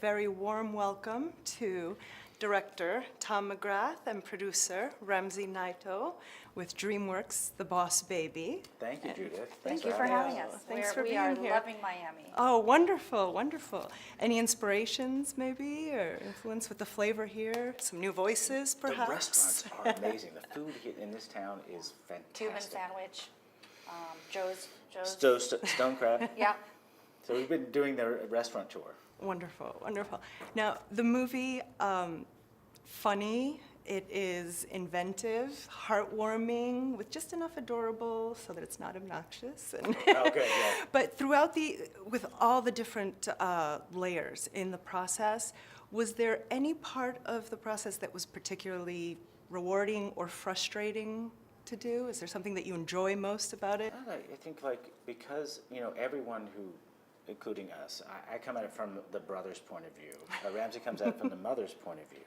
Very warm welcome to director Tom McGrath and producer Ramsay Naito with DreamWorks THE BOSS BABY. Thank you, Judith. Thank you for having us. Thanks for we being are here. loving Miami. Oh, wonderful, wonderful. Any inspirations maybe, or influence with the flavor here? Some new voices, perhaps? The restaurants are amazing. The food here in this town is fantastic. Cuban sandwich, Joe's. Stone crab. Yeah. So we've been doing the restaurant tour. Wonderful, wonderful. Now, the movie, funny, it is inventive, heartwarming, with just enough adorable so that it's not obnoxious. And Oh, good, yeah. But with all the different layers in the process, was there any part of the process that was particularly rewarding or frustrating to do? Is there something that you enjoy most about it? I think because, everyone who, including us, I come at it from the brother's point of view. Ramsey comes at it from the mother's point of view.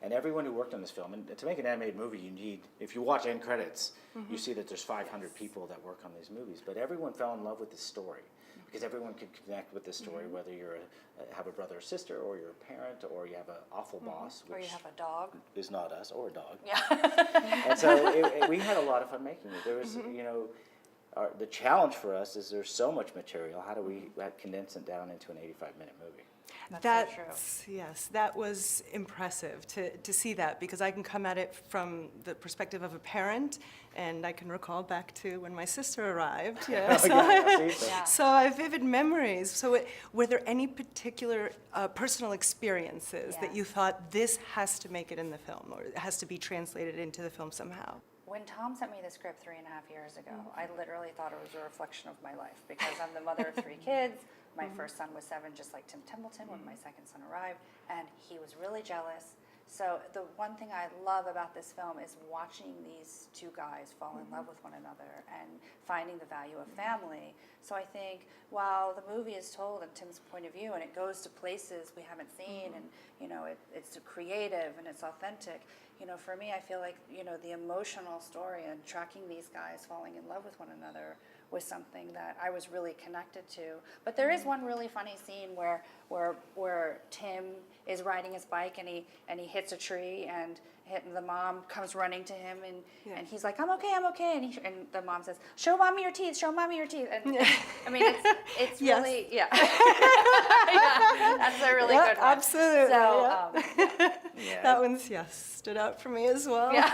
And everyone who worked on this film, and to make an animated movie, you need, if you watch end credits, you see that there's 500 people that work on these movies. But everyone fell in love with this story, because everyone could connect with this story, whether you have a brother or sister, or you're a parent, or you have an awful boss, Or which you have a dog. is not us, or a dog. Yeah. And so we had a lot of fun making it. There was, the challenge for us is there's so much material. How do we condense it down into an 85-minute movie? That's so true. Yes, that was impressive to see that, because I can come at it from the perspective of a parent, and I can recall back to when my sister arrived. Yeah, so I have vivid memories. So were there any particular personal experiences that you thought this has to make it in the film, or it has to be translated into the film somehow? When Tom sent me the script 3.5 years ago, I literally thought it was a reflection of my life, because I'm the mother of 3 kids. My first son was 7, just like Tim Templeton, when my second son arrived, and he was really jealous. So the one thing I love about this film is watching these 2 guys fall in love with one another and finding the value of family. So I think while the movie is told in Tim's point of view, and it goes to places we haven't seen, and it's creative and it's authentic, for me, I feel like the emotional story and tracking these guys falling in love with one another was something that I was really connected to. But there is one really funny scene where Tim is riding his bike and he hits a tree, and the mom comes running to him, and he's like, I'm okay, and the mom says, show mommy your teeth, and I mean, it's really, yeah. That's a really good one. Absolutely. So, that one's, stood out for me as well. Yeah.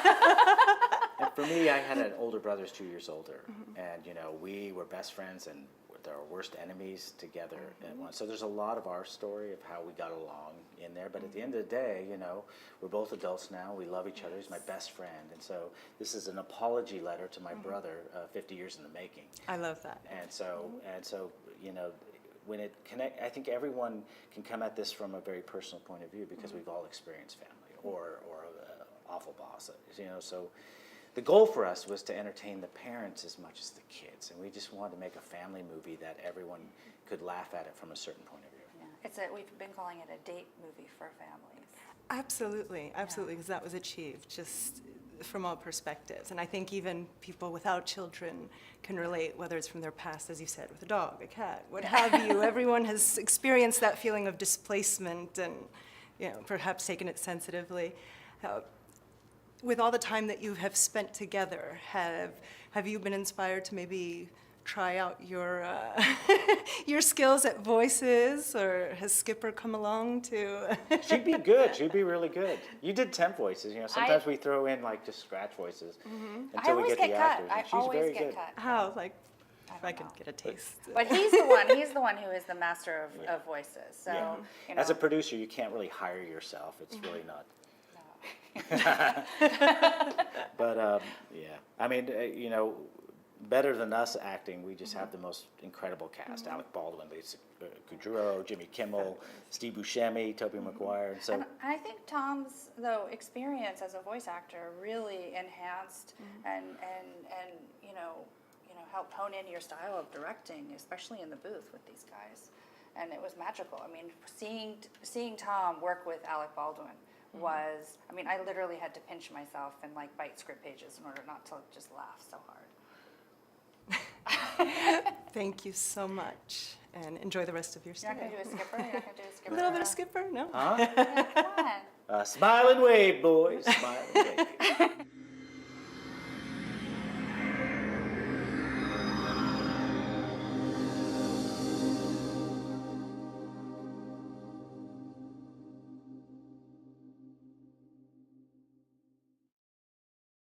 And for me, I had an older brother who's 2 years older, and we were best friends and our worst enemies together at once. So there's a lot of our story of how we got along in there. But at the end of the day, we're both adults now. We love each other. He's my best friend, and so this is an apology letter to my brother, 50 years in the making. I love that. And so when it connect, I think everyone can come at this from a very personal point of view, because we've all experienced family or an awful boss. So. The goal for us was to entertain the parents as much as the kids, and we just wanted to make a family movie that everyone could laugh at it from a certain point of view. Yeah. We've been calling it a date movie for families. Absolutely, because that was achieved just from all perspectives. And I think even people without children can relate, whether it's from their past, as you said, with a dog, a cat, what have you. Everyone has experienced that feeling of displacement and, perhaps taken it sensitively. With all the time that you have spent together, have you been inspired to maybe try out your your skills at voices, or has Skipper come along to? She'd be good. She'd be really good. You did temp voices. Sometimes we throw in just scratch voices until we get the actors. And she's very good. How? If I could get a taste. But he's the one who is the master of voices. So as a producer, you can't really hire yourself. It's really not. But I mean, better than us acting, we just have the most incredible cast. Alec Baldwin, Lisa Kudrow, Jimmy Kimmel, Steve Buscemi, Tobey Maguire. And so, and I think Tom's experience as a voice actor really enhanced and helped hone in your style of directing, especially in the booth with these guys. And it was magical. I mean, seeing Tom work with Alec Baldwin was, I literally had to pinch myself and bite script pages in order not to just laugh so hard. Thank you so much, and enjoy the rest of your You're not stay. going to do a skipper? You're not going to do a skipper? A little bit of skipper, no? Huh? Yeah, come on. Smile and wave, boys. Smile and wave.